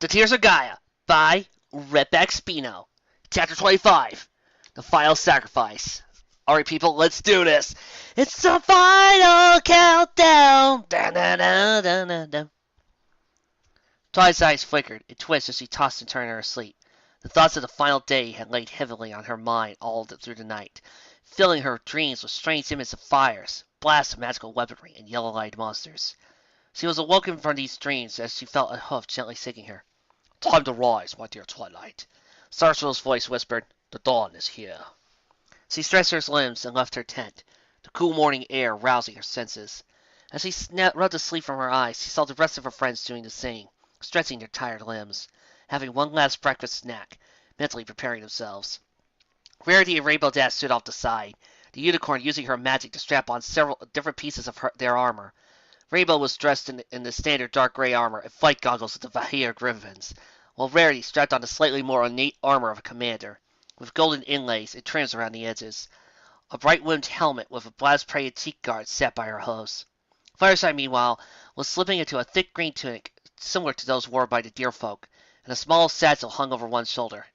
The Tears of Gaia by Redback Spino. Chapter 25. The Final Sacrifice. Alright, people, let's do this. It's the final countdown. Dun, dun, dun, dun, dun, dun. Twilight's eyes flickered and twisted as she tossed and turned in her sleep. The thoughts of the final day had laid heavily on her mind all through the night, filling her dreams with strange images of fires, blasts of magical weaponry, and yellow-eyed monsters. She was awoken from these dreams as she felt a hoof gently shaking her. "Time to rise, my dear Twilight," Starshill's voice whispered. "The dawn is here." She stretched her limbs and left her tent, the cool morning air rousing her senses. As she rubbed the sleep from her eyes, she saw the rest of her friends doing the same, stretching their tired limbs, having one last breakfast snack, mentally preparing themselves. Rarity and Rainbow Dash stood off the side, the unicorn using her magic to strap on several different pieces of their armor. Rainbow was dressed in the standard dark gray armor and flight goggles with the Vahir griffins, while Rarity strapped on the slightly more ornate armor of a commander, with golden inlays and trims around the edges. A bright-rimmed helmet with a blast-prayed cheek guard sat by her hose. Fluttershy, meanwhile, was slipping into a thick green tunic similar to those worn by the deer folk, and a small satchel hung over one shoulder.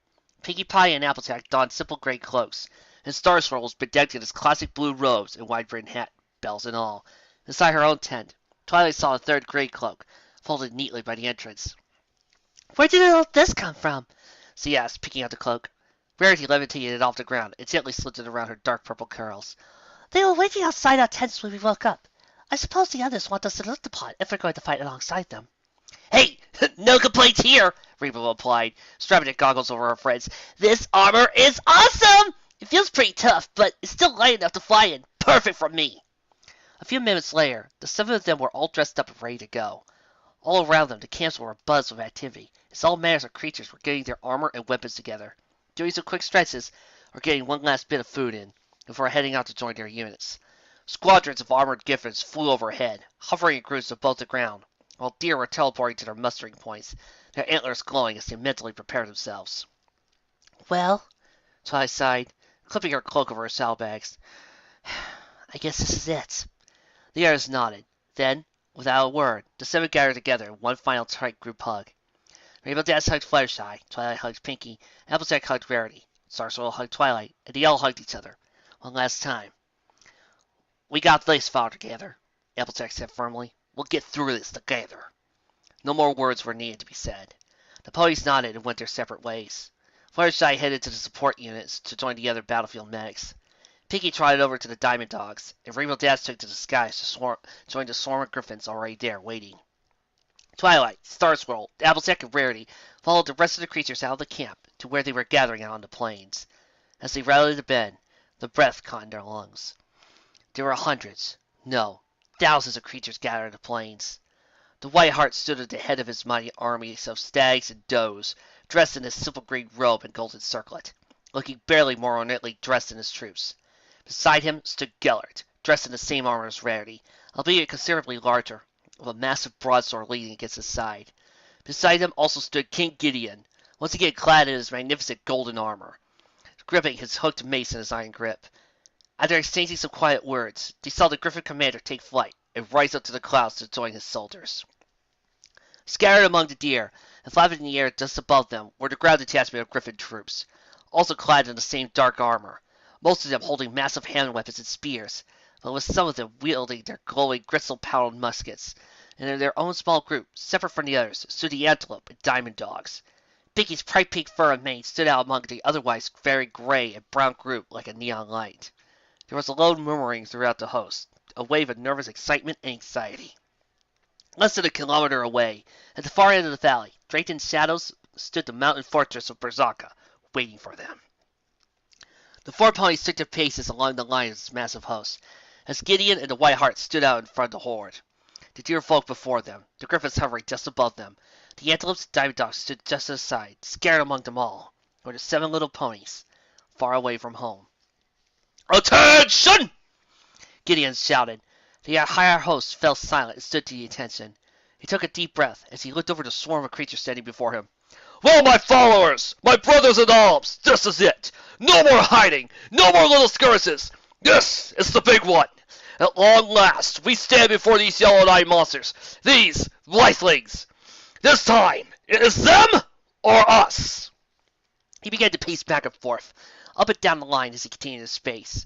Pinkie Pie and Applejack donned simple gray cloaks, and Starswirl was bedecked in his classic blue robes and wide-brimmed hat, bells and all. Inside her own tent, Twilight saw a third gray cloak, folded neatly by the entrance. "Where did all this come from?" she asked, picking up the cloak. Rarity levitated it off the ground and gently slipped it around her dark purple curls. "They were waiting outside our tents when we woke up. I suppose the others want us to look upon if we're going to fight alongside them." "Hey, no complaints here," Rainbow replied, strapping the goggles over her friends. "This armor is awesome! It feels pretty tough, but it's still light enough to fly in. Perfect for me." A few minutes later, the 7 of them were all dressed up and ready to go. All around them, the camps were abuzz with activity, as all manners of creatures were getting their armor and weapons together, doing some quick stretches, or getting one last bit of food in, before heading out to join their units. Squadrons of armored griffins flew overhead, hovering in groups above the ground, while deer were teleporting to their mustering points, their antlers glowing as they mentally prepared themselves. "Well," Twilight sighed, clipping her cloak over her saddlebags, "I guess this is it." The others nodded. Then, without a word, the 7 gathered together in one final tight group hug. Rainbow Dash hugged Fluttershy, Twilight hugged Pinkie, Applejack hugged Rarity, Starswirl hugged Twilight, and they all hugged each other. One last time. "We got this, Father, Applejack said firmly. "We'll get through this together." No more words were needed to be said. The ponies nodded and went their separate ways. Fluttershy headed to the support units to join the other battlefield medics. Pinkie trotted over to the Diamond Dogs, and Rainbow Dash took to the skies to join the swarm of griffins already there, waiting. Twilight, Starswirl, Applejack, and Rarity followed the rest of the creatures out of the camp to where they were gathering out on the plains. As they rallied to bed, the breath caught in their lungs. There were hundreds, no, thousands of creatures gathered in the plains. The White Heart stood at the head of his mighty army of stags and does, dressed in his simple green robe and golden circlet, looking barely more ornately dressed than his troops. Beside him stood Gellert, dressed in the same armor as Rarity, albeit considerably larger, with a massive broadsword leaning against his side. Beside him also stood King Gideon, once again clad in his magnificent golden armor, gripping his hooked mace in his iron grip. After exchanging some quiet words, they saw the Griffin commander take flight and rise up to the clouds to join his soldiers. Scattered among the deer and flapping in the air just above them were the ground detachment of Griffin troops, also clad in the same dark armor, most of them holding massive hand weapons and spears, but with some of them wielding their glowing gristle-powdered muskets. And in their own small group, separate from the others, stood the Antelope and Diamond Dogs. Pinkie's bright pink fur and mane stood out among the otherwise very gray and brown group like a neon light. There was a low murmuring throughout the host, a wave of nervous excitement and anxiety. Less than a kilometer away, at the far end of the valley, draped in shadows, stood the mountain fortress of Berzaka, waiting for them. The 4 ponies took their paces along the line of this massive host, as Gideon and the White Heart stood out in front of the horde. The deer folk before them, the griffins hovering just above them, the antelopes and diamond dogs stood just to the side, scattered among them all, were the 7 little ponies, far away from home. "Attention!" Gideon shouted. The entire host fell silent and stood to the attention. He took a deep breath as he looked over the swarm of creatures standing before him. "Well, my followers, my brothers in arms, this is it. No more hiding, no more little skirmishes. This is the big one. At long last, we stand before these yellow-eyed monsters, these lifelings. This time, it is them or us. He began to pace back and forth, up and down the line as he continued his pace.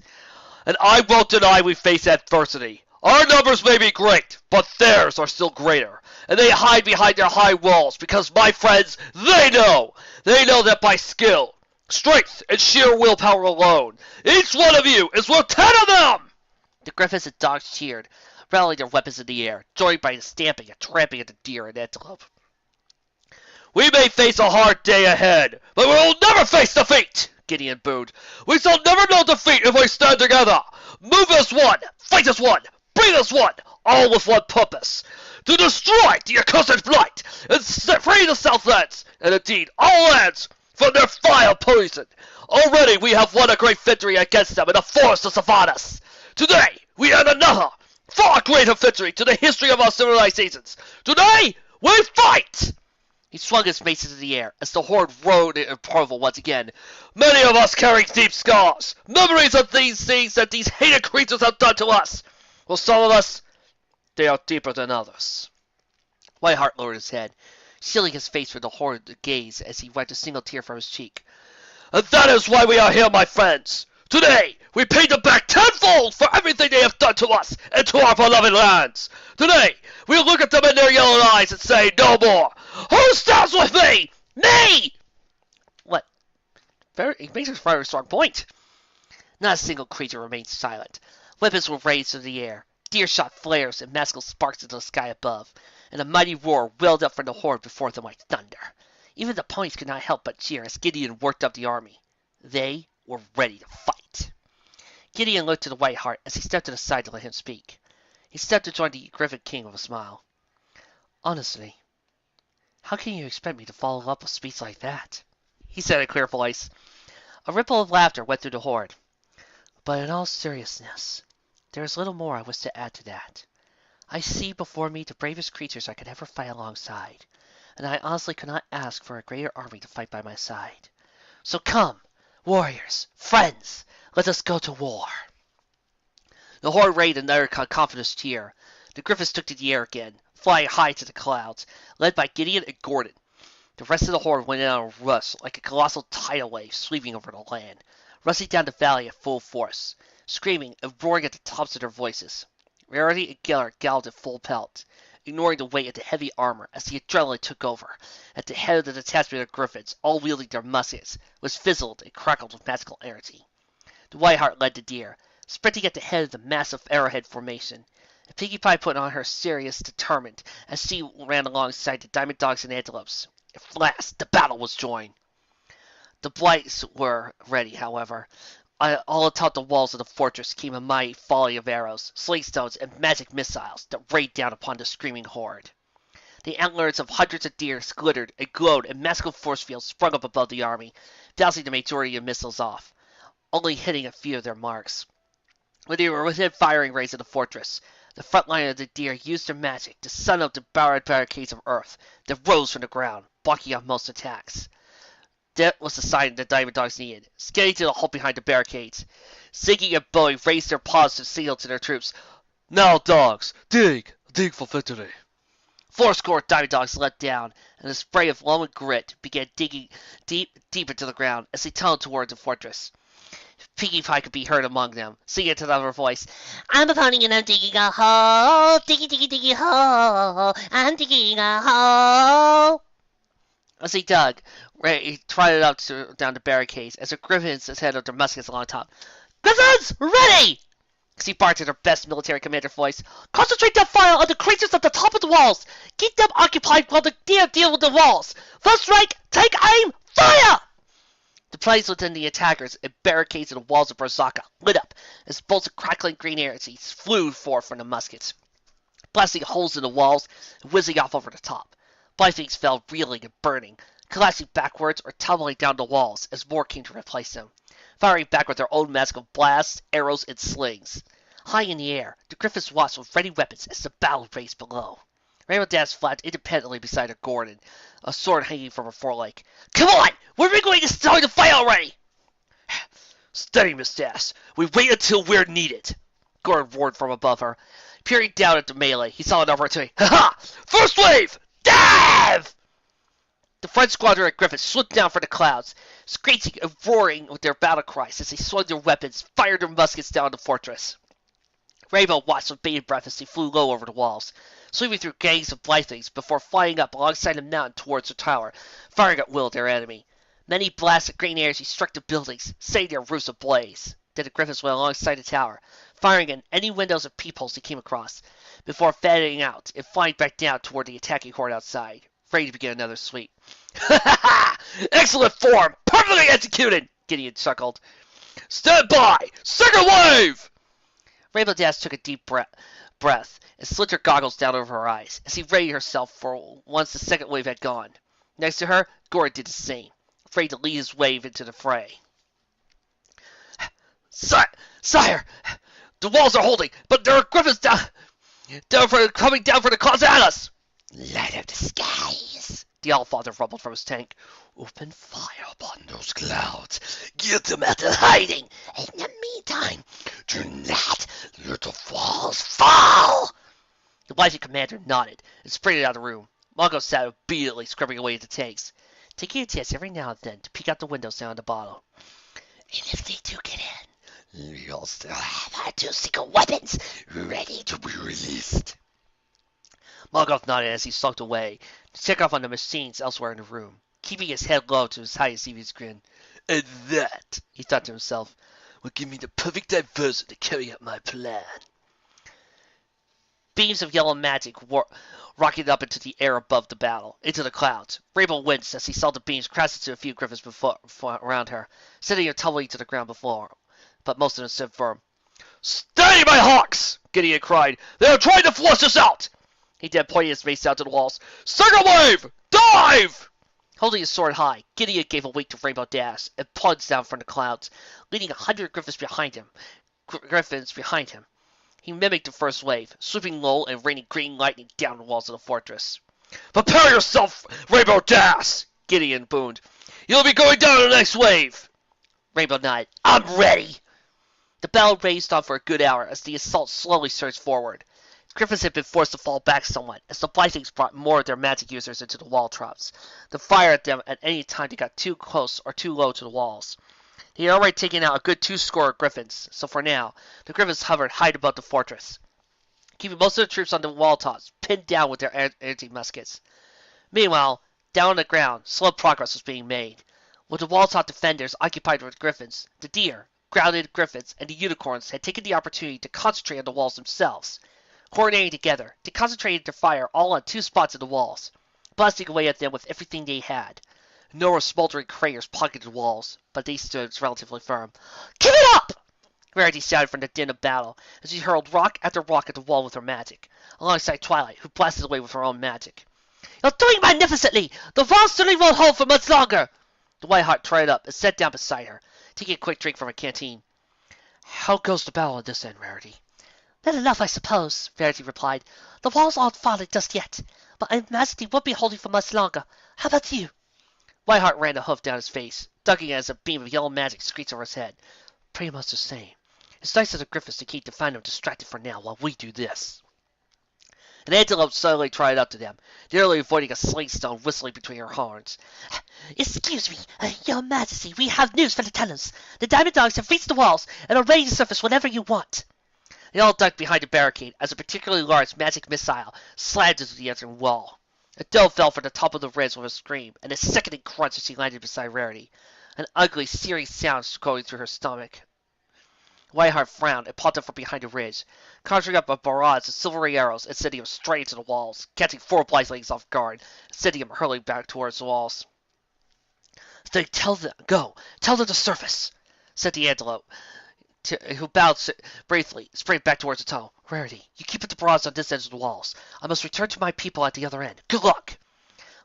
And I won't deny we face adversity. Our numbers may be great, but theirs are still greater. And they hide behind their high walls because, my friends, they know that by skill, strength, and sheer willpower alone, each one of you is worth 10 of them! The griffins and dogs cheered, rallying their weapons in the air, joined by the stamping and tramping of the deer and antelope. We may face a hard day ahead, but we will never face defeat! Gideon booed. We shall never know defeat if we stand together! Move as one! Fight as one! Breathe as one! All with one purpose! To destroy the accursed blight, and set free the Southlands, and indeed all lands, from their vile poison! Already we have won a great victory against them in the forest of Savannas! Today we add another, far greater victory to the history of our civilizations! Today we fight! He swung his mace into the air as the horde rode in approval once again. Many of us carry deep scars, memories of these things that these hated creatures have done to us. Well, some of us, they are deeper than others. Whiteheart lowered his head, shielding his face from the horrid gaze as he wiped a single tear from his cheek. And that is why we are here, my friends. Today, we pay them back tenfold for everything they have done to us and to our beloved lands. Today, we'll look at them in their yellow eyes and say no more. Who stands with me? Me! What? He makes a very strong point. Not a single creature remained silent. Weapons were raised in the air. Deer shot flares and magical sparks into the sky above, and a mighty roar welled up from the horde before them like thunder. Even the ponies could not help but cheer as Gideon worked up the army. They were ready to fight. Gideon looked to the Whiteheart as he stepped to the side to let him speak. He stepped to join the Griffin King with a smile. Honestly, how can you expect me to follow up a speech like that? He said in a clear voice. A ripple of laughter went through the horde. But in all seriousness, there is little more I wish to add to that. I see before me the bravest creatures I could ever fight alongside, and I honestly could not ask for a greater army to fight by my side. So come, warriors, friends, let us go to war. The horde raised another confident cheer. The griffins took to the air again, flying high to the clouds, led by Gideon and Gordon. The rest of the horde went in on a rush like a colossal tidal wave sweeping over the land, rushing down the valley at full force, screaming and roaring at the tops of their voices. Rarity and Gellert galloped at full pelt, ignoring the weight of the heavy armor as the adrenaline took over. At the head of the detachment of griffins, all wielding their muskets, was fizzled and crackled with magical energy. The Whiteheart led the deer, sprinting at the head of the massive arrowhead formation. And Pinkie Pie put on her serious, determined, as she ran alongside the diamond dogs and antelopes. At last, the battle was joined. The blights were ready, however. All atop the walls of the fortress came a mighty volley of arrows, slingstones, and magic missiles that rained down upon the screaming horde. The antlers of hundreds of deer glittered and glowed, and magical force fields sprung up above the army, bouncing the majority of missiles off, only hitting a few of their marks. When they were within firing range of the fortress, the front line of the deer used their magic to sun up the barricades of earth that rose from the ground, blocking out most attacks. That was the sign the diamond dogs needed. Skating to the halt behind the barricades, Ziggy and Bowie raised their paws to signal to their troops, "Now, dogs, dig for victory." Fourscore diamond dogs let down, and a spray of loam and grit began digging deep into the ground as they tunneled toward the fortress. Pinkie Pie could be heard among them, singing to another voice, "I'm a pony and I'm digging a hole, diggy hole, I'm digging a hole." As he dug, he trotted up down the barricades as the griffins headed their muskets along top. "Griffins, ready!" As he barked in their best military commander voice. "Concentrate that fire on the creatures at the top of the walls! Keep them occupied while the deer deal with the walls! First rank, take aim, fire!" The planes within the attackers and barricades of the walls of Brazaka lit up as bolts of crackling green energy flew forth from the muskets, blasting holes in the walls and whizzing off over the top. Blindings fell reeling and burning, collapsing backwards or tumbling down the walls as more came to replace them, firing back with their own magical blasts, arrows, and slings. High in the air, the griffins watched with ready weapons as the battle raged below. Rainbow Dash flapped independently beside her Gordon, a sword hanging from her foreleg. "Come on! When are we going to start the fight already?" "Steady, Miss Dash. We wait until we're needed," Gordon roared from above her. Peering down at the melee, he saw an opportunity. "Ha-ha! First wave! Dive! The front squadron of Griffins swooped down from the clouds, screeching and roaring with their battle cries as they swung their weapons, fired their muskets down the fortress. Rainbow watched with bated breath as he flew low over the walls, sweeping through gangs of blithlings before flying up alongside the mountain towards the tower, firing at will at their enemy. Many blasts of green energy struck the buildings, setting their roofs ablaze. Then the Griffins went alongside the tower, firing in any windows and peepholes they came across, before fattening out and flying back down toward the attacking horde outside, ready to begin another sweep. Ha ha ha! Excellent form! Perfectly executed! Gideon chuckled. Stand by! Second wave! Rainbow Dash took a deep breath and slid her goggles down over her eyes as he readied herself for once the second wave had gone. Next to her, Gordon did the same, afraid to lead his wave into the fray. Sire! The walls are holding, but there are Griffins coming down for the cause at us! Light up the skies! The Allfather rumbled from his tank. Open fire upon those clouds. Get them out of hiding. In the meantime, do not let the walls fall. The wifey commander nodded and sprinted out of the room. Mongo sat obediently scrubbing away at the tanks, taking a chance every now and then to peek out the windows down the bottom. And if they do get in, you'll still have our 2 single weapons ready to be released. Mongo nodded as he sulked away to check off on the machines elsewhere in the room, keeping his head low to his highest devious grin. And that, he thought to himself, will give me the perfect diversion to carry out my plan. Beams of yellow magic rocketed up into the air above the battle, into the clouds. Rainbow winced as he saw the beams crash into a few Griffins around her, sending her tumbling to the ground before her. But most of them stood firm. Steady, my hawks! Gideon cried. They are trying to flush us out! He then pointed his mace out to the walls. Second wave! Dive! Holding his sword high, Gideon gave a wink to Rainbow Dash and plunged down from the clouds, leading 100 Griffins behind him. He mimicked the first wave, swooping low and raining green lightning down the walls of the fortress. Prepare yourself, Rainbow Dash! Gideon boomed. You'll be going down in the next wave! Rainbow nodded. I'm ready! The battle raged on for a good hour as the assault slowly surged forward. Griffins had been forced to fall back somewhat as the Blythlings brought more of their magic users into the wall traps, to fire at them at any time they got too close or too low to the walls. He had already taken out a good 2 score of Griffins, so for now, the Griffins hovered high above the fortress, keeping most of the troops on the wall tops pinned down with their anti-muskets. Meanwhile, down on the ground, slow progress was being made. With the wall-top defenders occupied with Griffins, the deer, grounded Griffins, and the unicorns had taken the opportunity to concentrate on the walls themselves. Coordinating together, they concentrated their fire all on 2 spots in the walls, blasting away at them with everything they had. No more smoldering craters pocketed the walls, but they stood relatively firm. Keep it up! Rarity shouted from the din of battle as she hurled rock after rock at the wall with her magic, alongside Twilight, who blasted away with her own magic. You're doing magnificently! The walls certainly won't hold for much longer! The Whiteheart trotted up and sat down beside her, taking a quick drink from her canteen. How goes the battle at this end, Rarity? Not enough, I suppose, Verity replied. The walls aren't falling just yet, but I imagine they won't be holding for much longer. How about you? Whiteheart ran a hoof down his face, ducking as a beam of yellow magic screeched over his head. Pretty much the same. It's nice of the Griffins to keep the Phantom distracted for now while we do this. An antelope suddenly trotted up to them, nearly avoiding a slingstone whistling between her horns. Excuse me, Your Majesty, we have news for the tenants. The Diamond Dogs have reached the walls and are ready to surface whenever you want. They all ducked behind a barricade as a particularly large magic missile slammed into the entering wall. A doe fell from the top of the ridge with a scream and a sickening crunch as she landed beside Rarity, an ugly, searing sound going through her stomach. Whiteheart frowned and popped up from behind a ridge, conjuring up a barrage of silvery arrows and sending them straight into the walls, catching 4 Blythlings off guard and sending them hurling back towards the walls. Then tell them to surface, said the antelope, who bowed briefly, sprang back towards the tunnel. Rarity, you keep at the barrage on this end of the walls. I must return to my people at the other end. Good luck!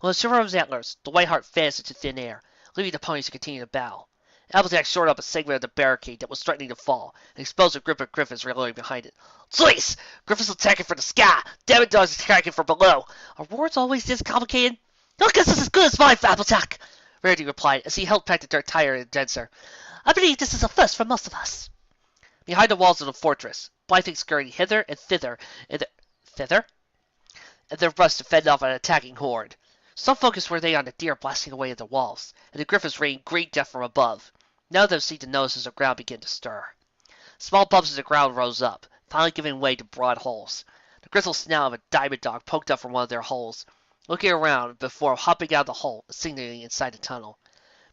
With a shiver of his antlers, the Whiteheart vanished into thin air, leaving the ponies to continue to battle. Applejack shored up a segment of the barricade that was threatening to fall, and exposed a group of Griffins reloading behind it. Please! Griffins attacking from the sky! Diamond Dogs attacking from below! Are wars always this complicated? Your guess is as good as mine, Applejack! Rarity replied as he held back the dirt tire and denser. I believe this is a first for most of us. Behind the walls of the fortress, Blythlings scurried hither and thither. Thither? and their rushed to fend off an attacking horde. So focused were they on the deer blasting away at the walls, and the griffins rained great death from above. None of them seemed to notice as the ground began to stir. Small bumps as the ground rose up, finally giving way to broad holes. The grizzled snout of a diamond dog poked up from one of their holes, looking around before hopping out of the hole and signaling inside the tunnel.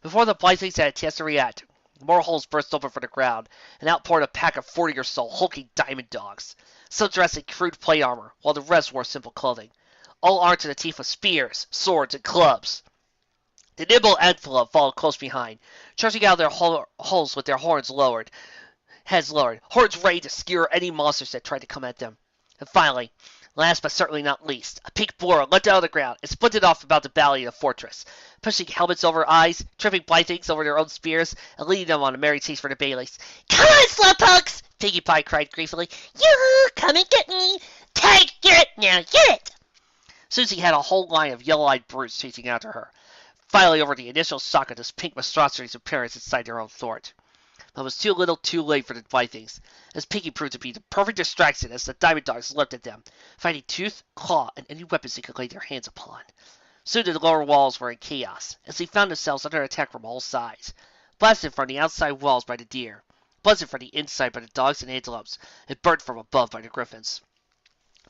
Before the Blythlings had a chance to react, more holes burst open from the ground, and out poured a pack of 40 or so hulking diamond dogs, some dressed in crude plate armor, while the rest wore simple clothing, all armed to the teeth with spears, swords, and clubs. The nimble antelope followed close behind, charging out of their holes with their heads lowered, horns ready to skewer any monsters that tried to come at them. And finally, last but certainly not least, a pink boar leapt out of the ground and splintered off about the valley of the fortress, pushing helmets over eyes, tripping Blythlings over their own spears, and leading them on a merry chase for the Baileys. "Come on, slowpokes!" Piggy Pie cried gleefully. "Yoo-hoo! Come and get me! Take it! Now get it!" Susie had a whole line of yellow-eyed brutes chasing after her, finally over the initial shock of this pink monstrosity's appearance inside their own fort. But it was too little too late for the Blythlings, as Pinky proved to be the perfect distraction as the diamond dogs leapt at them, finding tooth, claw, and any weapons they could lay their hands upon. Soon the lower walls were in chaos, as they found themselves under attack from all sides, blasted from the outside walls by the deer, buzzed from the inside by the dogs and antelopes, and burnt from above by the griffins.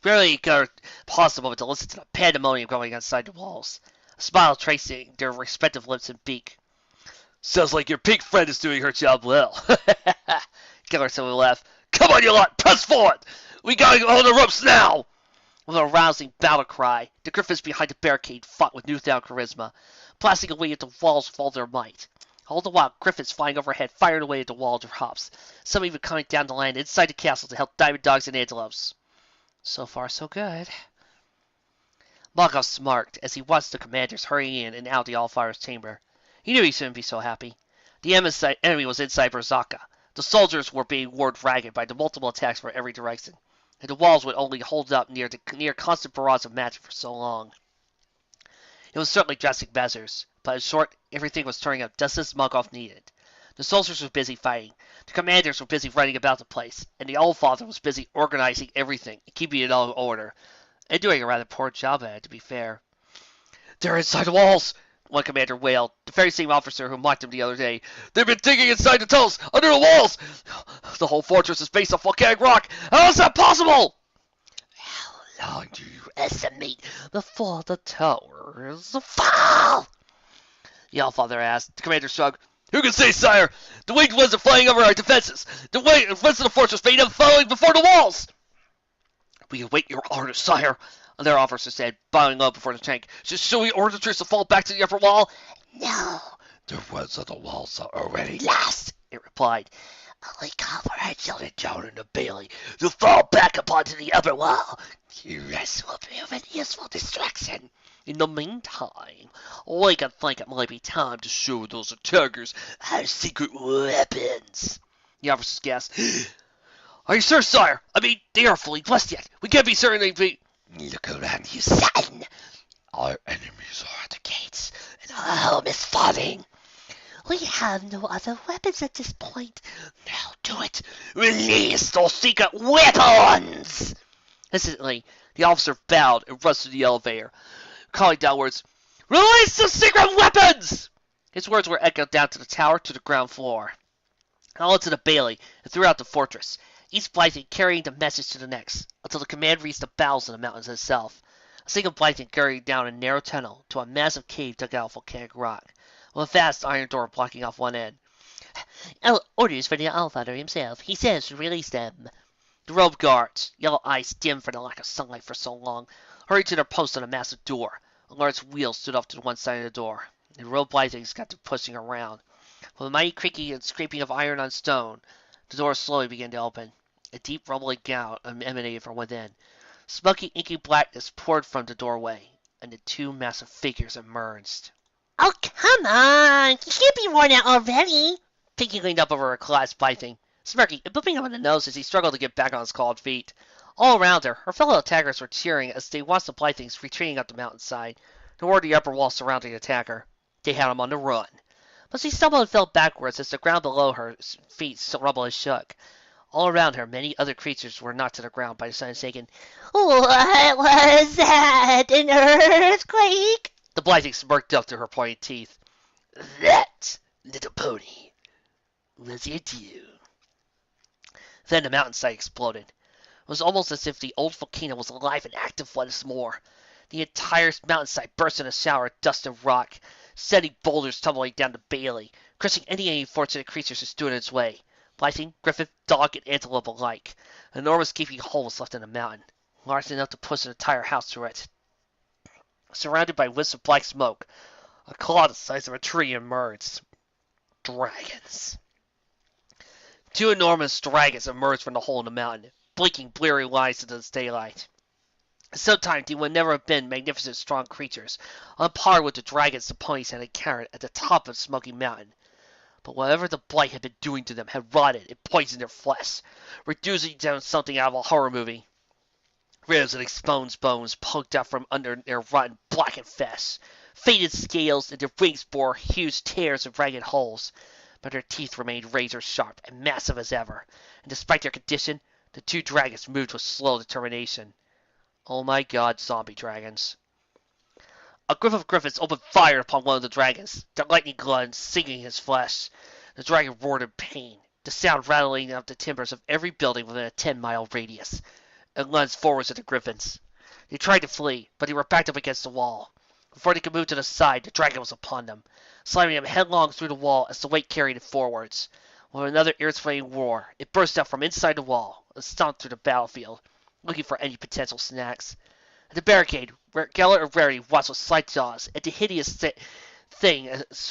Barely got possible to listen to the pandemonium going inside the walls, a smile tracing their respective lips and beak. "Sounds like your pink friend is doing her job well." Killer said with a laugh. "Come on, you lot, press forward! We gotta hold the ropes now!" With a rousing battle cry, the griffins behind the barricade fought with newfound charisma, blasting away at the walls with all their might. All the while, griffins flying overhead fired away at the wall drops, some even coming down to land inside the castle to help diamond dogs and antelopes. So far, so good. Magos smirked as he watched the commanders hurrying in and out the Allfire's chamber. He knew he shouldn't be so happy. The enemy was inside Berzaka. The soldiers were being worn ragged by the multiple attacks from every direction, and the walls would only hold up near constant barrage of magic for so long. It was certainly drastic measures, but in short, everything was turning out just as Magos needed. The soldiers were busy fighting, the commanders were busy running about the place, and the Allfather was busy organizing everything and keeping it all in order, and doing a rather poor job at it, to be fair. "They're inside the walls!" one commander wailed, the very same officer who mocked him the other day. "They've been digging inside the tunnels, under the walls! The whole fortress is based on volcanic rock! How is that possible?" "How long do you estimate before the towers fall?" the Allfather asked. The commander shrugged. "Who can say, sire? The winged ones are flying over our defenses. The rest of the fortress may have falling before the walls." "We await your orders, sire," another officer said, bowing low before the tank. "Shall we order the troops to fall back to the upper wall?" "No, the ones on the walls are already lost," it replied. "Only call for our children Joan and the Bailey to fall back upon to the upper wall. The rest will prove a useful distraction. In the meantime, we can think it might be time to show those attackers our secret weapons." The officers gasped. "Are you sure, sire? I mean, they are fully blessed yet. We can't be certain they'd be—" "Look around you, son. Our enemies are at the gates, and our home is falling. We have no other weapons at this point. Now do it. Release those secret weapons!" Hesitantly, the officer bowed and rushed to the elevator, calling downwards, "Release the secret weapons!" His words were echoed down to the tower to the ground floor, all into the Bailey, and throughout the fortress, each Blythling carrying the message to the next, until the command reached the bowels of the mountains itself. A single Blythling carried down a narrow tunnel to a massive cave dug out of volcanic rock, with a vast iron door blocking off one end. "Orders for the Allfather himself. He says to release them." The robed guards, yellow eyes dimmed from the lack of sunlight for so long, hurried to their posts on a massive door. A large wheel stood off to one side of the door. The robed Blythlings got to pushing around. With a mighty creaking and scraping of iron on stone, the door slowly began to open. A deep rumbling sound emanated from within. Smoky, inky blackness poured from the doorway, and the two massive figures emerged. "Oh, come on! You can't be worn out already!" Pinky leaned up over her clasped Blythling, smirking and booping him on the nose as he struggled to get back on his clawed feet. All around her fellow attackers were cheering as they watched the Blythlings retreating up the mountainside toward the upper wall surrounding the attacker. They had him on the run. But she stumbled and fell backwards as the ground below her feet rumbled and shook. All around her, many other creatures were knocked to the ground by the sun shaking. What was that? An earthquake? The Blything smirked up through her pointed teeth. That, little pony, was your due. Then the mountainside exploded. It was almost as if the old volcano was alive and active once more. The entire mountainside burst in a shower of dust and rock, sending boulders tumbling down the bailey, crushing any unfortunate creatures who stood in its way. Blything, griffin, dog, and antelope alike. An enormous gaping hole was left in the mountain, large enough to push an entire house through it. Surrounded by wisps of black smoke, a claw the size of a tree emerged. Dragons. Two enormous dragons emerged from the hole in the mountain, blinking bleary lines into the daylight. At some time, they would never have been magnificent, strong creatures, on par with the dragons the ponies had encountered at the top of Smoky Mountain. But whatever the blight had been doing to them had rotted and poisoned their flesh, reducing them to something out of a horror movie. Ribs and exposed bones poked out from under their rotten, blackened flesh. Faded scales and their wings bore huge tears and ragged holes, but their teeth remained razor-sharp and massive as ever, and despite their condition, the two dragons moved with slow determination. Oh my god, zombie dragons. A group of griffins opened fire upon one of the dragons, their lightning glands singing his flesh. The dragon roared in pain, the sound rattling up the timbers of every building within a 10-mile radius. It lunged forwards at the griffins. They tried to flee, but they were backed up against the wall. Before they could move to the side, the dragon was upon them, slamming them headlong through the wall as the weight carried it forwards. With another ear-splitting roar, it burst out from inside the wall and stomped through the battlefield, looking for any potential snacks. At the barricade, where Gellert and Rarity watched with slight jaws, and the hideous thing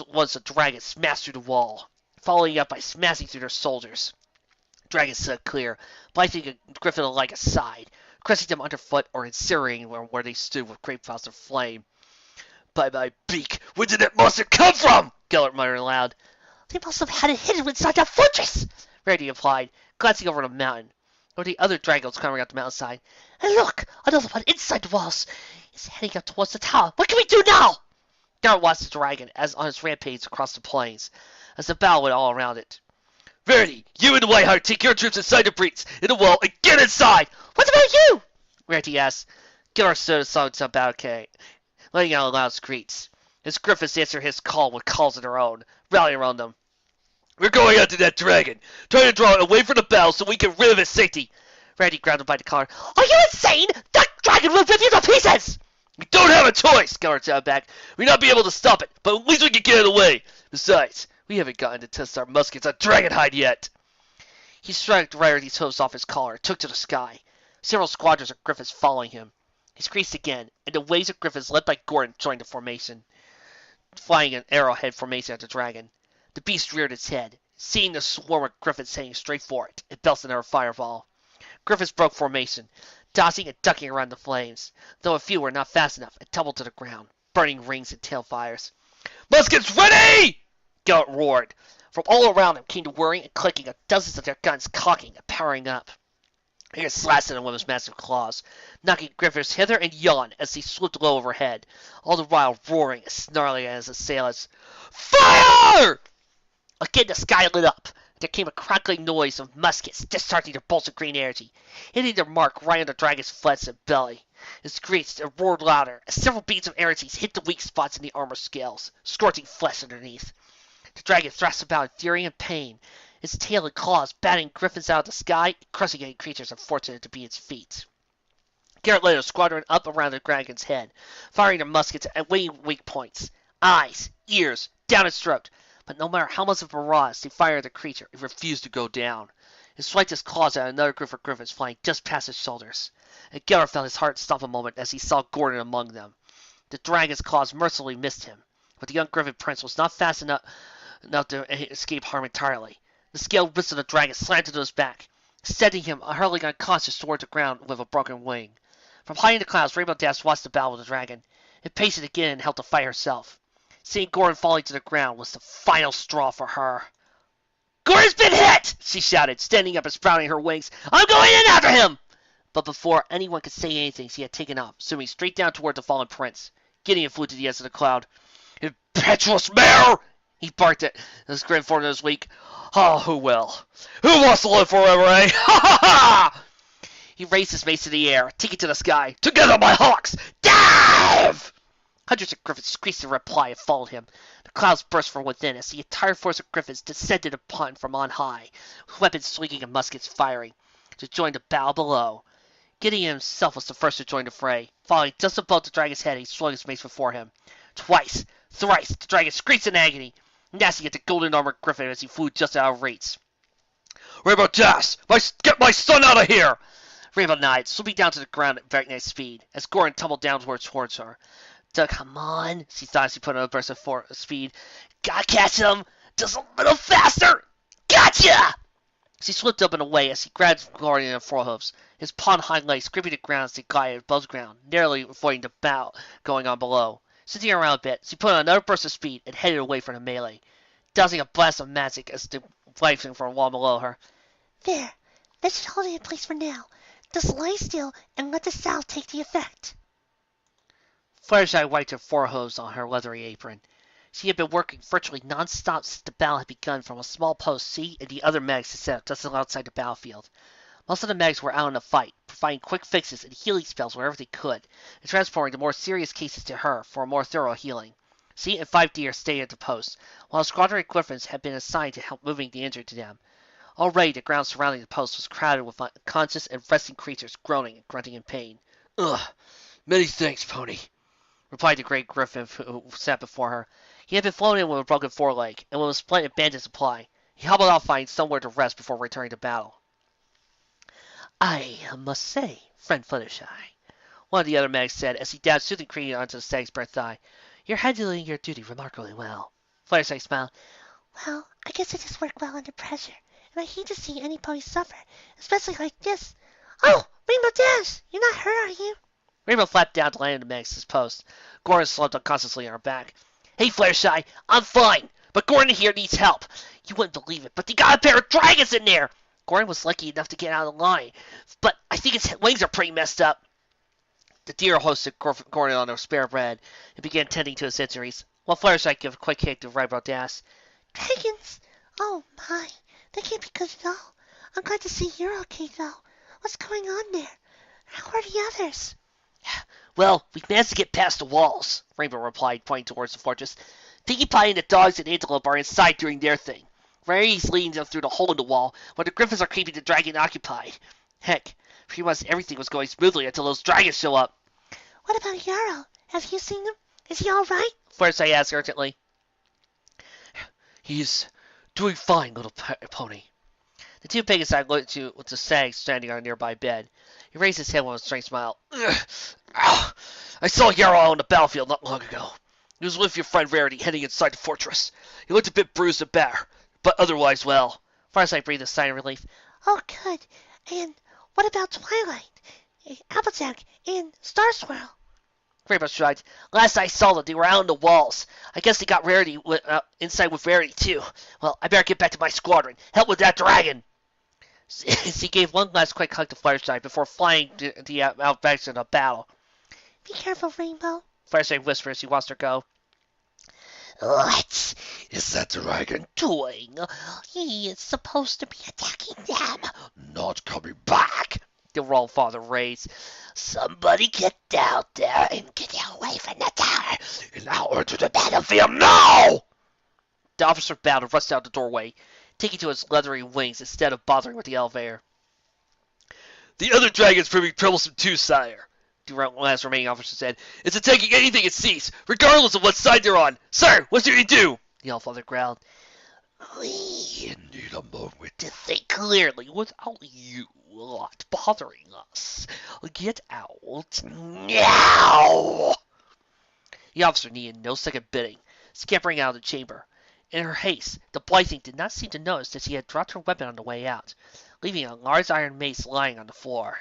was the dragon smashed through the wall, following up by smashing through their soldiers. Dragon stood clear, Blything and Griffin alike aside, crushing them underfoot or incinerating them where they stood with great clouds of flame. By my beak, where did that monster come from? Gellert muttered aloud. They must have had it hidden inside that fortress, Rarity implied, glancing over the mountain. Or the other dragons coming up the mountainside. And look, another one inside the walls. It's heading up towards the tower. What can we do now? Gellert watched the dragon as on his rampage across the plains, as the battle went all around it. Rarity, you and the Whiteheart take your troops inside the breach in the wall and get inside! What about you? Rarity asked. Gellert stood aside some barricade, letting out a loud screech. His griffins answered his call with calls of their own, rallying around them. We're going after that dragon, trying to draw it away from the battle so we can rid of its safety. Rarity grabbed him by the collar. Are you insane? That dragon will rip you to pieces! We don't have a choice, Gellert shouted back. We may not be able to stop it, but at least we can get it away. Besides, we haven't gotten to test our muskets on Dragonhide yet. He shrugged Rarity's hooves off his collar and took to the sky, several squadrons of griffins following him. He screeched again, and the waves of griffins led by Gordon joined the formation, flying an arrowhead formation at the dragon. The beast reared its head, seeing the swarm of griffins heading straight for it. It belched another fireball. Griffins broke formation, dodging and ducking around the flames, though a few were not fast enough and tumbled to the ground, burning rings and tail fires. Muskets ready! Gellert roared. From all around him came the whirring and clicking of dozens of their guns cocking and powering up. He slashed at them with his massive claws, knocking griffins hither and yon as he swooped low overhead, all the while roaring and snarling at his assailants. Fire! Again the sky lit up. There came a crackling noise of muskets discharging their bolts of green energy, hitting their mark right on the dragon's flesh and belly. It screeched and roared louder as several beads of energy hit the weak spots in the armor scales, scorching flesh underneath. The dragon thrashed about in fury and pain, its tail and claws batting griffins out of the sky and crushing any creatures unfortunate to be its feet. Gellert led a squadron up around the dragon's head, firing their muskets at weak points, eyes, ears, down its throat. But no matter how much of a barrage they fired at the creature, it refused to go down. It swiped his claws at another group of griffins flying just past his shoulders, and Gellert felt his heart stop a moment as he saw Gordon among them. The dragon's claws mercilessly missed him, but the young griffin prince was not fast enough to escape harm entirely. The scaled wrist of the dragon slammed into his back, steadying him, hurling unconscious toward the ground with a broken wing. From high in the clouds, Rainbow Dash watched the battle with the dragon. It paced it again and helped to fight herself. Seeing Gordon falling to the ground was the final straw for her. Gordon's been hit! She shouted, standing up and sprouting her wings. I'm going in after him! But before anyone could say anything, she had taken off, zooming straight down toward the fallen prince. Gideon flew to the edge of the cloud. Impetuous mare! He barked at his grin formed in his wake. Oh, who will? Who wants to live forever, eh? Ha ha ha! He raised his mace in the air, taking it to the sky. Together, my hawks! Dive! Hundreds of griffins screeched in reply and followed him. The clouds burst from within as the entire force of griffins descended upon from on high, with weapons swinging and muskets firing, to join the battle below. Gideon himself was the first to join the fray. Falling just above the dragon's head, he swung his mace before him. Twice, thrice, the dragon screeched in agony, gnashing at the golden-armored griffin as he flew just out of reach. Rainbow Dash! Get my son out of here! Rainbow nodded, swooping down to the ground at breakneck speed, as Gorin tumbled downwards towards her. Come on, she thought as she put on a burst of speed. Gotta catch him! Just a little faster! Gotcha! She slipped up and away as he grabbed Gorin in her forehooves, his pawn hind legs scraping the ground as they glided above the ground, narrowly avoiding the battle going on below. Sitting around a bit, she put on another burst of speed and headed away from the melee, dousing a blast of magic as the flashing from a wall below her. There, that should hold it in place for now. Just lie still and let the salve take the effect. Fluttershy wiped her forehooves on her leathery apron. She had been working virtually non-stop since the battle had begun from a small post she and the other mags had set up just outside the battlefield. Most of the mags were out in the fight, providing quick fixes and healing spells wherever they could, and transporting the more serious cases to her for a more thorough healing. She and 5 deer stayed at the post, while a squadron of griffins had been assigned to help moving the injured to them. Already the ground surrounding the post was crowded with unconscious and resting creatures groaning and grunting in pain. Ugh, many thanks, Pony, replied the great griffin who sat before her. He had been flown in with a broken foreleg, and with a splendid bandage supply. He hobbled out finding somewhere to rest before returning to battle. I must say, friend Fluttershy, one of the other mags said as he dabbed soothing cream onto the stag's bare thigh, you're handling your duty remarkably well. Fluttershy smiled. Well, I guess I just work well under pressure, and I hate to see any pony suffer, especially like this. Oh, Rainbow Dash, you're not hurt, are you? Rainbow flapped down to land in the mag's post. Gorin slumped unconsciously on her back. Hey, Fluttershy, I'm fine, but Gorin here needs help. You wouldn't believe it, but they got a pair of dragons in there. Gorin was lucky enough to get out of the line, but I think its wings are pretty messed up. The deer hosted Gorin on their spare bread and began tending to his injuries, while Fluttershy gave a quick kick to Rainbow Dash. Dragons? Oh my, they can't be good at all. I'm glad to see you're okay though. What's going on there? How are the others? Well, we've managed to get past the walls, Rainbow replied, pointing towards the fortress. Pinkie Pie and the dogs and Antelope are inside doing their thing. Rarity's leading them through the hole in the wall, while the griffins are keeping the dragon occupied. Heck, pretty much everything was going smoothly until those dragons show up. What about Yarrow? Have you seen him? Is he all right? Fluttershy asked urgently. He's doing fine, little pony. The two Pegasi looked with the sag standing on a nearby bed. He raised his head with a strange smile. I saw Yarrow on the battlefield not long ago. He was with your friend Rarity heading inside the fortress. He looked a bit bruised and bare, but otherwise well. Fluttershy breathed a sigh of relief. Oh, good. And what about Twilight, Applejack, and Star Swirl? Rainbow shrugged. Last I saw them, they were out on the walls. I guess they got Rarity inside with Rarity, too. Well, I better get back to my squadron. Help with that dragon. She gave one last quick hug to Fluttershy before flying the outback in a battle. Be careful, Rainbow, Fluttershy whispered as she watched her go. What is that dragon doing? he is supposed to be attacking them. Not coming back. The royal father raised. Somebody get down there and get away from the tower. And out to the battlefield now! The officer bowed and rushed out the doorway, taking to his leathery wings instead of bothering with the elevator. The other dragon's proving troublesome too, sire, the last remaining officer said. It's attacking anything it sees, regardless of what side they're on. Sir, what should we do? The Allfather growled. We need a moment To think clearly without you lot bothering us. Get out now! The officer needed no second bidding, scampering out of the chamber. In her haste, the Blything did not seem to notice that she had dropped her weapon on the way out, leaving a large iron mace lying on the floor.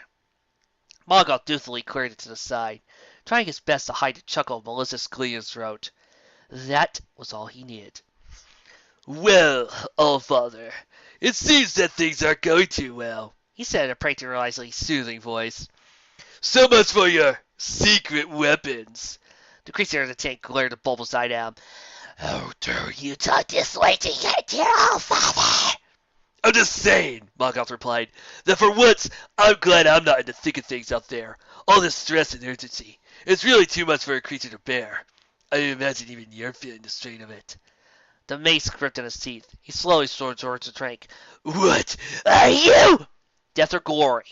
Mogul dutifully cleared it to the side, trying his best to hide the chuckle of Melissa's glee in his throat. That was all he needed. Well, Allfather, it seems that things aren't going too well, he said in a patronizingly soothing voice. So much for your secret weapons. The creature in the tank glared a bulbous eye at him. How dare you talk this way to your dear old father? I'm just saying, Mongoth replied, that for once, I'm glad I'm not in the thick of things out there. All this stress and urgency. It's really too much for a creature to bear. I imagine even you're feeling the strain of it. The mace gripped in his teeth. He slowly strode towards the tank. What are you? Death or glory.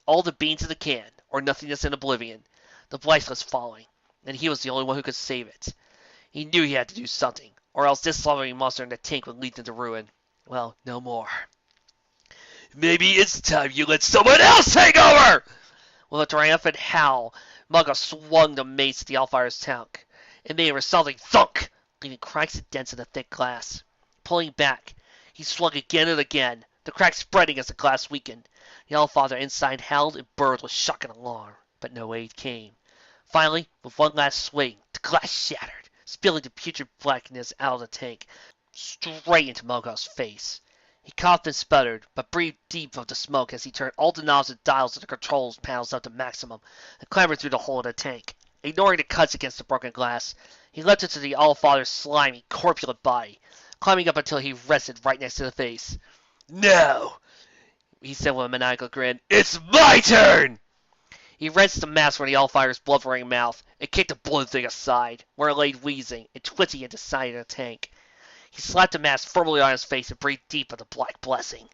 All the beans in the can, or nothingness in oblivion. The Blythe was falling, and he was the only one who could save it. He knew he had to do something, or else this slumbering monster in the tank would lead them to ruin. Well, no more. Maybe it's time you let someone else take over! With a triumphant howl, Mugga swung the mace at the Allfire's tank. It made a resounding thunk, leaving cracks and dents in the thick glass. Pulling back, he swung again and again, the cracks spreading as the glass weakened. The Allfather inside howled and burrowed with shock and alarm, but no aid came. Finally, with one last swing, the glass shattered, spilling the putrid blackness out of the tank, straight into Mugga's face. He coughed and sputtered, but breathed deep of the smoke as he turned all the knobs and dials of the controls panels up to maximum and clambered through the hole in the tank. Ignoring the cuts against the broken glass, he leapt into the Allfather's slimy, corpulent body, climbing up until he rested right next to the face. Now, he said with a maniacal grin, it's my turn! He wrenched the mask from the Allfire's blood-running mouth and kicked the blood thing aside, where it lay wheezing and twisting into the side of the tank. He slapped the mask firmly on his face and breathed deep of the black blessing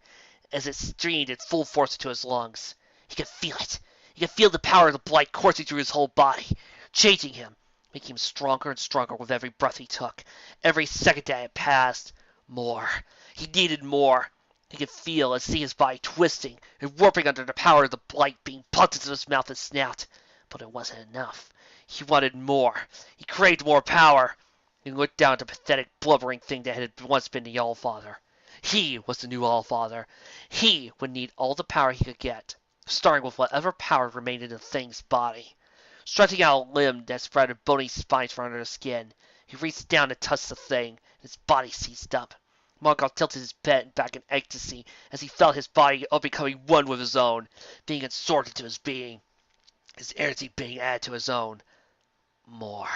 as it streamed in full force into his lungs. He could feel it. He could feel the power of the blight coursing through his whole body, changing him, making him stronger and stronger with every breath he took. Every second that it passed, more. He needed more. He could feel and see his body twisting and warping under the power of the blight being pumped into his mouth and snout. But it wasn't enough. He wanted more. He craved more power. He looked down at the pathetic, blubbering thing that had once been the Allfather. He was the new Allfather. He would need all the power he could get, starting with whatever power remained in the thing's body. Stretching out a limb that spread bony spines from under the skin, he reached down to touch the thing, and his body seized up. Mongoth tilted his head back in ecstasy as he felt his body becoming one with his own, being absorbed into his being, his energy being added to his own. More.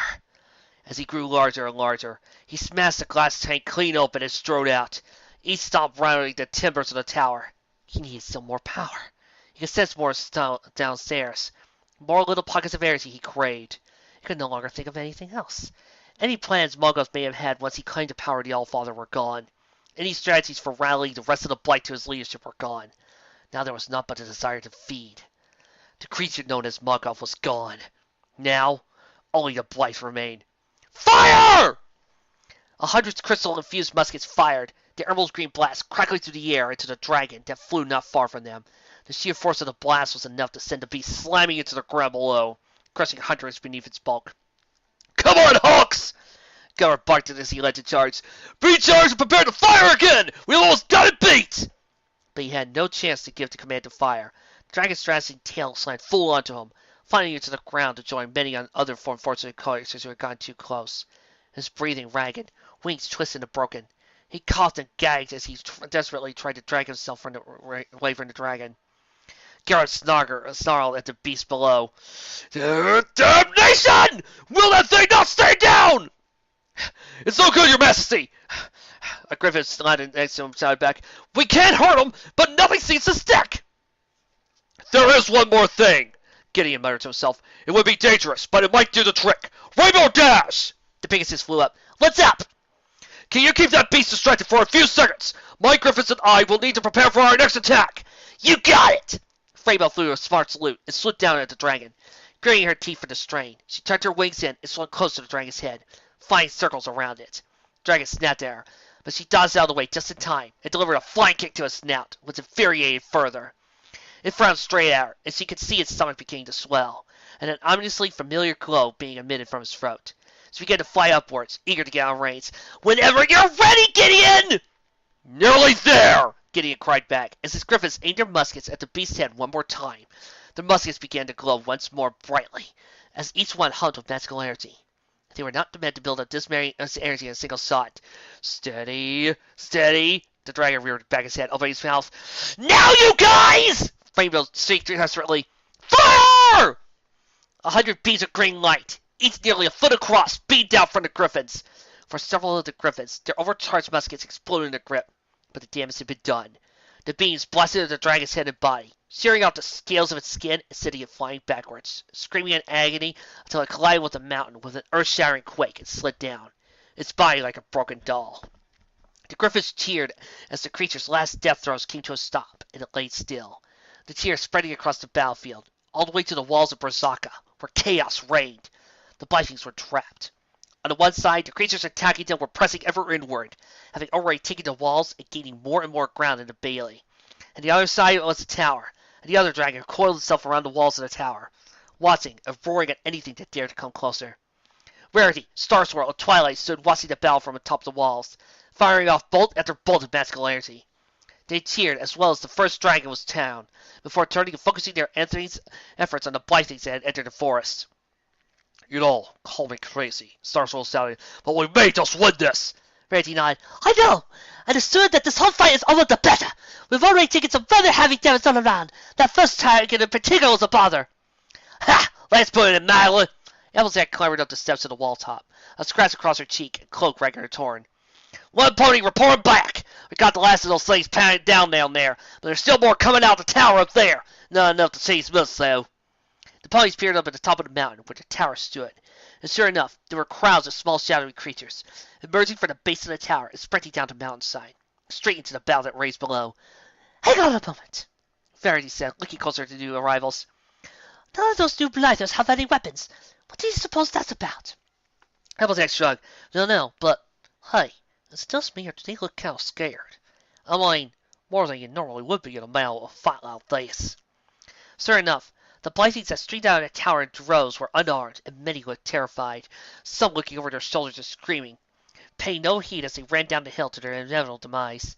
As he grew larger and larger, he smashed the glass tank clean open and strode out. Each stopped rounding the timbers of the tower. He needed still more power. He could sense more downstairs. More little pockets of energy he craved. He could no longer think of anything else. Any plans Mongoth may have had once he claimed the power of the Allfather were gone. Any strategies for rallying the rest of the Blight to his leadership were gone. Now there was naught but a desire to feed. The creature known as Mongoth was gone. Now, only the Blight remained. Fire! 100 crystal-infused muskets fired, the emerald green blast crackling through the air into the dragon that flew not far from them. The sheer force of the blast was enough to send the beast slamming into the ground below, crushing hundreds beneath its bulk. Come on, Hawks! Gunnar barked as he led the charge. Be charged and prepare to fire again! We've almost got it beat! But he had no chance to give the command to fire. The dragon's straddling tail slammed full onto him, flying into the ground to join many other unfortunate characters who had gone too close. His breathing ragged, wings twisted and broken. He coughed and gagged as he desperately tried to drag himself away from the dragon. Garrett snarled at the beast below. Damnation! Will that thing not stay down? It's no good, your majesty! A griffin slided next to him, shouted back, We can't hurt him, but nothing seems to stick! There is one more thing, Gideon muttered to himself. It would be dangerous, but it might do the trick. Rainbow Dash! The Pegasus flew up. What's up? Can you keep that beast distracted for a few seconds? My Griffins and I will need to prepare for our next attack. You got it! Fraybell flew a smart salute and swooped down at the dragon. Gritting her teeth for the strain, she tucked her wings in and swung close to the dragon's head, flying circles around it. The dragon snapped at her, but she dodged out of the way just in time and delivered a flying kick to his snout, which infuriated further. It frowned straight at her, and she could see its stomach beginning to swell, and an ominously familiar glow being emitted from his throat. She began to fly upwards, eager to get on reins. Whenever you're ready, Gideon! Nearly there! Gideon cried back, as his griffins aimed their muskets at the beast's head one more time. The muskets began to glow once more brightly, as each one hummed with magical energy. They were not meant to build up this many energy in a single shot. Steady, steady. The dragon reared back his head, opening his mouth. Now, you guys! Rainbow shrieked desperately. Fire! 100 beams of green light, each nearly a foot across, beamed down from the griffins. For several of the griffins, their overcharged muskets exploded in their grip, but the damage had been done. The beams blasted at the dragon's head and body, shearing out the scales of its skin and sending it flying backwards, screaming in agony until it collided with the mountain with an earth-shattering quake and slid down, its body like a broken doll. The griffins cheered as the creature's last death throes came to a stop, and it lay still, the tears spreading across the battlefield, all the way to the walls of Brazaka, where chaos reigned. The Vikings were trapped. On the one side, the creatures attacking them were pressing ever inward, having already taken the walls and gaining more and more ground in the bailey. And the other side was the tower, and the other dragon coiled itself around the walls of the tower, watching and roaring at anything that dared to come closer. Rarity, Starswirl, and Twilight stood watching the battle from atop the walls, firing off bolt after bolt of masculinity. They cheered as well as the first dragon was down, before turning and focusing their efforts on the Blythings that had entered the forest. You know, call me crazy, Starswirl shouted, but we may just win this! Rarity nodded. I know! And the sooner that this whole fight is over, the better! We've already taken some rather heavy damage all around. That first dragon in particular was a bother. Ha! Let's put it in, Madeline! Applejack clambered up the steps of the wall top, a scratch across her cheek and cloak ragged torn. One pony reporting back! We got the last of those things pounded down there, but there's still more coming out the tower up there. Not enough to seize us, though. The ponies peered up at the top of the mountain where the tower stood, and sure enough, there were crowds of small shadowy creatures, emerging from the base of the tower and sprinting down the mountainside, straight into the battle that raged below. Hang on a moment, Verity said, looking closer to the new arrivals. None of those new blighters have any weapons. What do you suppose that's about? Applejack shrugged. Don't know, but, hey, it's just me, or do they look kind of scared? I mean, more than you normally would be in a battle of a fight like this. Sure enough, the Blythings that streamed out of the tower in droves were unarmed, and many looked terrified, some looking over their shoulders and screaming, paying no heed as they ran down the hill to their inevitable demise.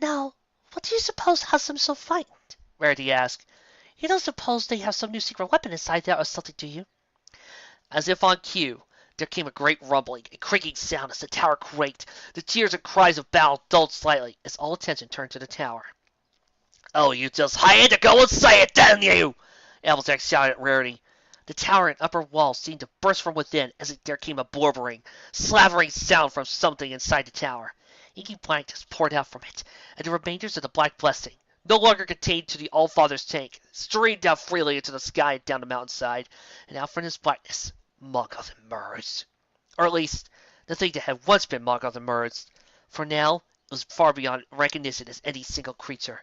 Now, what do you suppose has them so frightened? Rarity asked. You don't suppose they have some new secret weapon inside there or something, do you? As if on cue, there came a great rumbling and creaking sound as the tower quaked. The cheers and cries of battle dulled slightly as all attention turned to the tower. Oh, you just had to go and say it, didn't you? Applejack shouted at Rarity. The tower and upper walls seemed to burst from within as there came a blubbering, slavering sound from something inside the tower. Inky blankness poured out from it, and the remainders of the Black Blessing, no longer contained to the All-Father's tank, streamed down freely into the sky and down the mountainside, and out from this blackness, Mongoth emerged. Or at least, the thing that had once been Mongoth emerged, for now it was far beyond recognition as any single creature.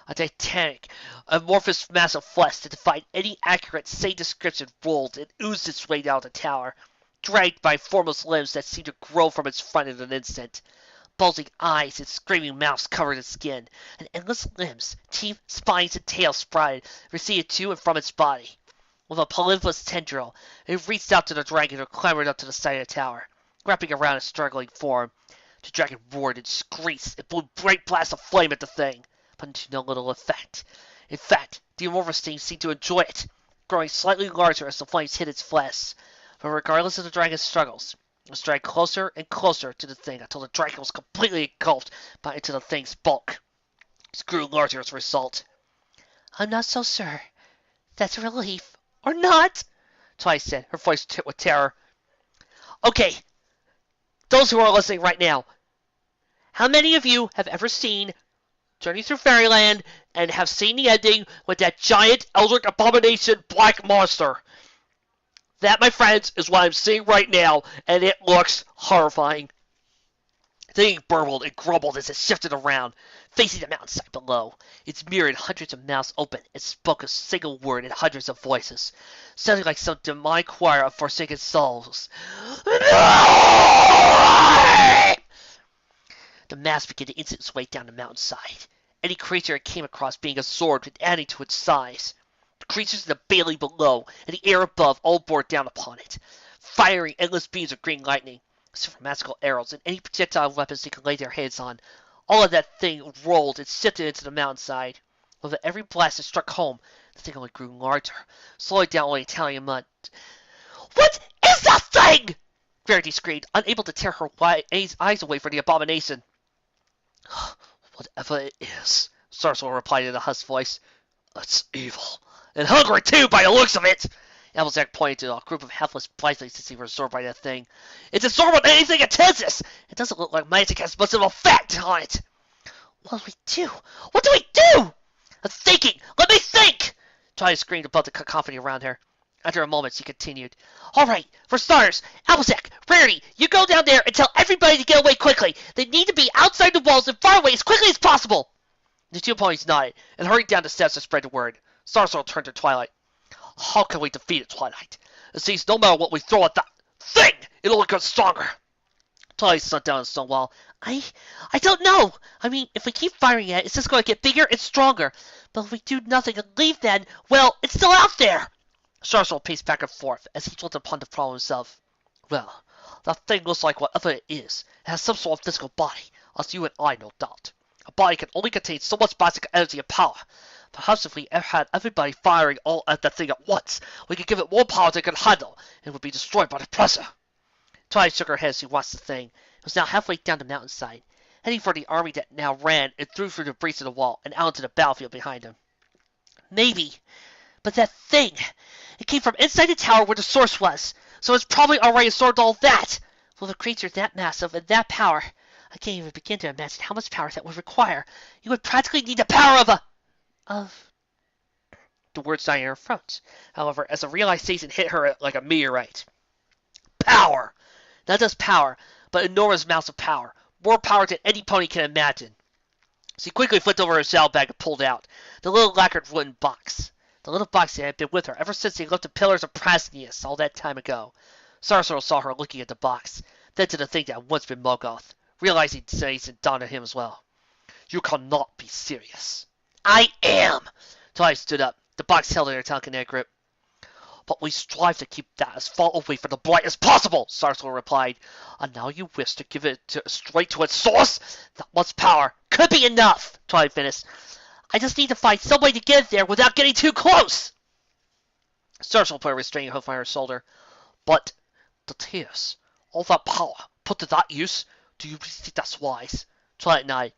A titanic, amorphous mass of flesh that defied any accurate, sane description rolled and oozed its way down the tower, dragged by formless limbs that seemed to grow from its front in an instant. Bulging eyes and screaming mouths covered its skin, and endless limbs, teeth, spines, and tails sprouted, receded to and from its body. With a polypus tendril, it reached out to the dragon and clambered up to the side of the tower, wrapping around its struggling form. The dragon roared and screeched and blew bright blasts of flame at the thing, but to no little effect. In fact, the amorphous thing seemed to enjoy it, growing slightly larger as the flames hit its flesh. But regardless of the dragon's struggles, it was dragged closer and closer to the thing until the dragon was completely engulfed into the thing's bulk. It grew larger as a result. I'm not so sure. That's a relief. Or not, Twilight said, her voice tipped with terror. Okay, those who are listening right now, how many of you have ever seen Journey Through Fairyland and have seen the ending with that giant eldritch abomination black monster? That, my friends, is what I'm seeing right now, and it looks horrifying. The thing burbled and grumbled as it shifted around, facing the mountainside below. Its myriad hundreds of mouths open and spoke a single word in hundreds of voices, sounding like some demonic choir of forsaken souls. The mass began to inch its way down the mountainside, any creature it came across being absorbed and adding to its size. The creatures in the bailey below and the air above all bore down upon it, firing endless beams of green lightning, super magical arrows, and any projectile weapons they could lay their hands on. All of that thing rolled and shifted into the mountainside. With every blast that struck home, the thing only grew larger, slowing down only Italian mud. What is that thing? Verity screamed, unable to tear her eyes away from the abomination. Whatever it is, Starswirl replied in a hushed voice, it's evil. And hungry, too, by the looks of it! Applejack pointed to a group of helpless Blythlings as they were absorbed by that thing. It's absorbed with anything it touches! It doesn't look like magic has much of an effect on it! What do we do? What do we do? I'm thinking! Let me think! Twilight screamed above the cacophony around her. After a moment, she continued. All right, for starters, Applejack, Rarity, you go down there and tell everybody to get away quickly. They need to be outside the walls and far away as quickly as possible. The two ponies nodded and hurried down the steps to spread the word. Starswirl turned to Twilight. How can we defeat it, Twilight? It seems no matter what we throw at that thing, it'll only get stronger. Twilight sat down on the stone wall. I don't know. I mean, if we keep firing at it, it's just going to get bigger and stronger. But if we do nothing and leave then, well, it's still out there. Starswirl paced back and forth as he dwelt upon the problem himself. Well, that thing looks like whatever it is. It has some sort of physical body, as you and I no doubt. A body can only contain so much basic energy and power. Perhaps if we had everybody firing all at that thing at once, we could give it more power than it can handle, and it would be destroyed by the pressure. Twilight shook her head as she watched the thing. It was now halfway down the mountainside, heading for the army that now ran and threw through the breach of the wall and out into the battlefield behind him. Maybe. But that thing, it came from inside the tower where the source was, so it's probably already absorbed all that. With a creature that massive and that power, I can't even begin to imagine how much power that would require. You would practically need the power of... The words died in her throat, however, as a realization hit her like a meteorite. Power! Not just power, but enormous amounts of power. More power than any pony can imagine. She quickly flipped over her saddlebag and pulled out the little lacquered wooden box. The little box that had been with her ever since they left the Pillars of Prasnius all that time ago. Starswirl saw her looking at the box, then to the thing that had once been Morgoth, realizing Satan dawned on him as well. You cannot be serious. I am! Twilight stood up, the box held in her telekinetic grip. But we strive to keep that as far away from the bright as possible, Starswirl replied. And now you wish to give it straight to its source? That much power could be enough, Twilight finished. I just need to find some way to get there without getting too close. Starswirl put a restraining hoof on her shoulder. But the tears, all that power, put to that use, do you really think that's wise? Twilight nodded.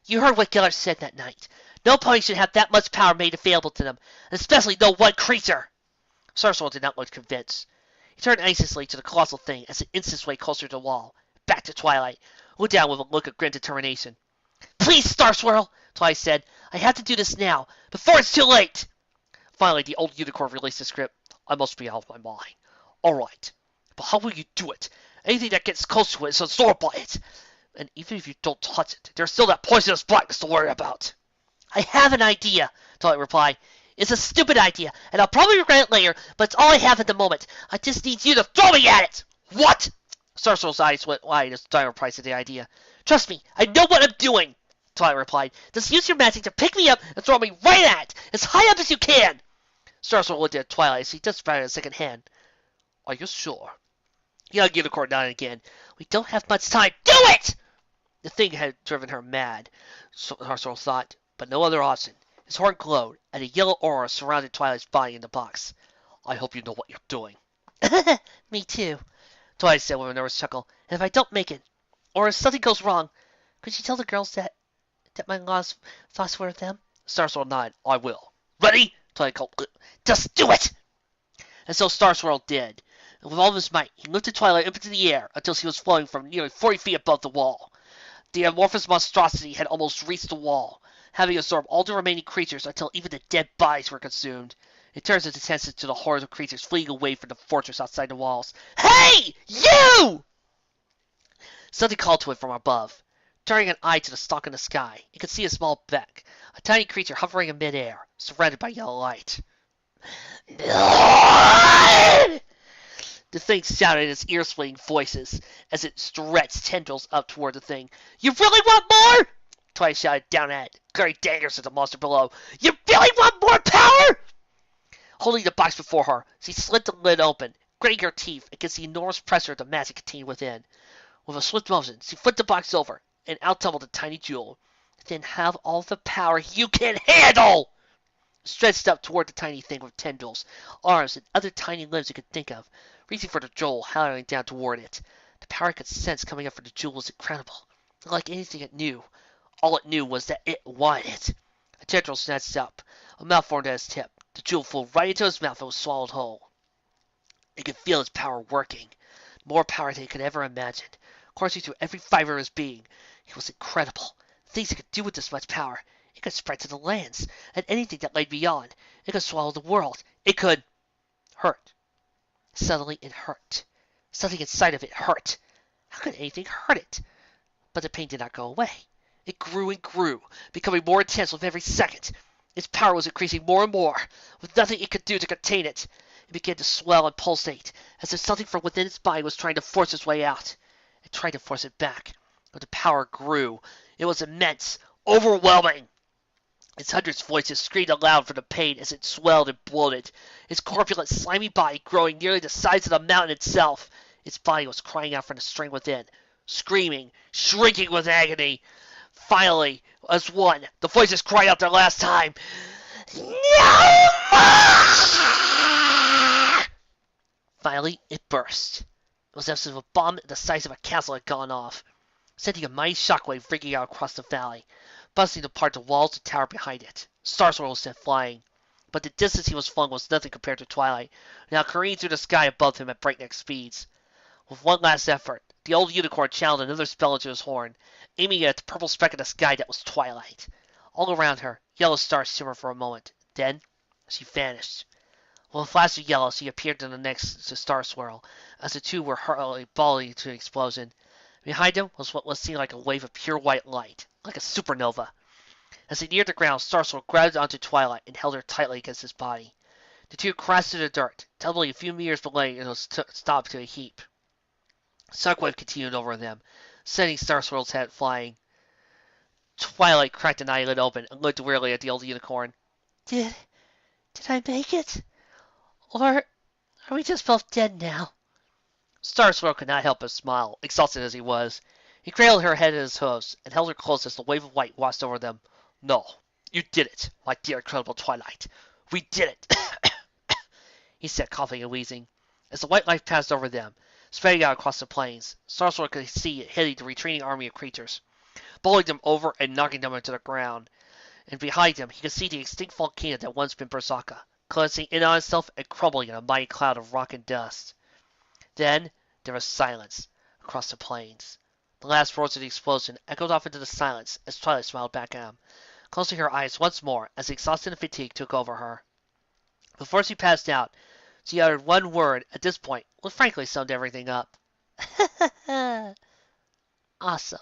You heard what Gellert said that night. No pony should have that much power made available to them, especially no one creature. Starswirl did not look convinced. He turned anxiously to the colossal thing as it inched its way closer to the wall. Back to Twilight, who looked down with a look of grim determination. Please, Starswirl, Twilight said. I have to do this now, before it's too late. Finally, the old unicorn released the script. I must be out of my mind. All right, but how will you do it? Anything that gets close to it is absorbed by it. And even if you don't touch it, there's still that poisonous blackness to worry about. I have an idea, Twilight replied. It's a stupid idea, and I'll probably regret it later, but it's all I have at the moment. I just need you to throw me at it! What? Starswirl's eyes went wide as Twilight replied to the idea. Trust me, I know what I'm doing, Twilight replied. Just use your magic to pick me up and throw me right at it, as high up as you can! Starswirl looked at Twilight as he just provided a second hand. Are you sure? The young unicorn nodded again. We don't have much time. Do it! The thing had driven her mad, Starswirl thought, but no other option. His horn glowed, and a yellow aura surrounded Twilight's body in the box. I hope you know what you're doing. Me too, Twilight said with a nervous chuckle. And if I don't make it, or if something goes wrong, could you tell the girls that my last thoughts were of them? Starswirl nodded. I will. Ready? Twilight called. Just do it! And so Starswirl did. And with all of his might, he lifted Twilight up into the air until she was floating from nearly 40 feet above the wall. The amorphous monstrosity had almost reached the wall, having absorbed all the remaining creatures until even the dead bodies were consumed. It turned its attention to the hordes of creatures fleeing away from the fortress outside the walls. Hey! You! Something called to it from above. Turning an eye to the stalk in the sky, it could see a small beck, a tiny creature hovering in midair, surrounded by yellow light. The thing shouted in its ear-splitting voices as it stretched tendrils up toward the thing. You really want more? Twilight shouted down at it, glaring daggers at the monster below. You really want more power? Holding the box before her, she slid the lid open, gritting her teeth against the enormous pressure of the magic contained within. With a swift motion, she flipped the box over, and out tumbled a tiny jewel. Then have all the power you can handle! Stretched up toward the tiny thing with tendrils, arms, and other tiny limbs it could think of, reaching for the jewel, howling down toward it. The power it could sense coming up from the jewel was incredible, unlike anything it knew. All it knew was that it wanted it. A tendril snatched up, a mouth formed at its tip. The jewel flew right into his mouth and was swallowed whole. It could feel its power working, more power than it could ever imagine, coursing through every fiber of his being. It was incredible. Things it could do with this much power. It could spread to the lands and anything that lay beyond. It could swallow the world. It could hurt. Suddenly it hurt. Something inside of it hurt. How could anything hurt it? But the pain did not go away. It grew and grew, becoming more intense with every second. Its power was increasing more and more, with nothing it could do to contain it. It began to swell and pulsate, as if something from within its body was trying to force its way out. It tried to force it back, but the power grew. It was immense, overwhelming. Its hundreds of voices screamed aloud for the pain as it swelled and bloated, its corpulent, slimy body growing nearly the size of the mountain itself. Its body was crying out from the strain within, screaming, shrieking with agony. Finally, as one, the voices cried out their last time. No more! Finally, it burst. It was as if a bomb the size of a castle had gone off, sending a mighty shockwave ringing out across the valley, busting apart the walls and tower behind it. Star Swirl was sent flying, but the distance he was flung was nothing compared to Twilight, now careening through the sky above him at breakneck speeds. With one last effort, the old unicorn channeled another spell into his horn, aiming it at the purple speck in the sky that was Twilight. All around her, yellow stars shimmered for a moment. Then, she vanished. With a flash of yellow, she appeared in the next to Star Swirl, as the two were hurled bodily to an explosion. Behind him was what was seen like a wave of pure white light, like a supernova. As he neared the ground, Star Swirl grabbed onto Twilight and held her tightly against his body. The two crashed to the dirt, tumbling a few meters below and was stopped to a heap. Shockwave continued over them, sending Star Swirl's head flying. Twilight cracked an eyelid open and looked wearily at the old unicorn. Did I make it? Or are we just both dead now? Star Swirl could not help but smile, exhausted as he was. He cradled her head in his hooves and held her close as the wave of white washed over them. No, you did it, my dear incredible Twilight. We did it, he said, coughing and wheezing. As the white light passed over them, spreading out across the plains, Star Swirl could see it hitting the retreating army of creatures, bowling them over and knocking them into the ground. And behind him, he could see the extinct volcano that once been Berserker, collapsing in on itself and crumbling in a mighty cloud of rock and dust. Then there was silence across the plains. The last roars of the explosion echoed off into the silence as Twilight smiled back at him, closing her eyes once more as the exhaustion and fatigue took over her. Before she passed out, she uttered one word at this point, which frankly summed everything up. Awesome.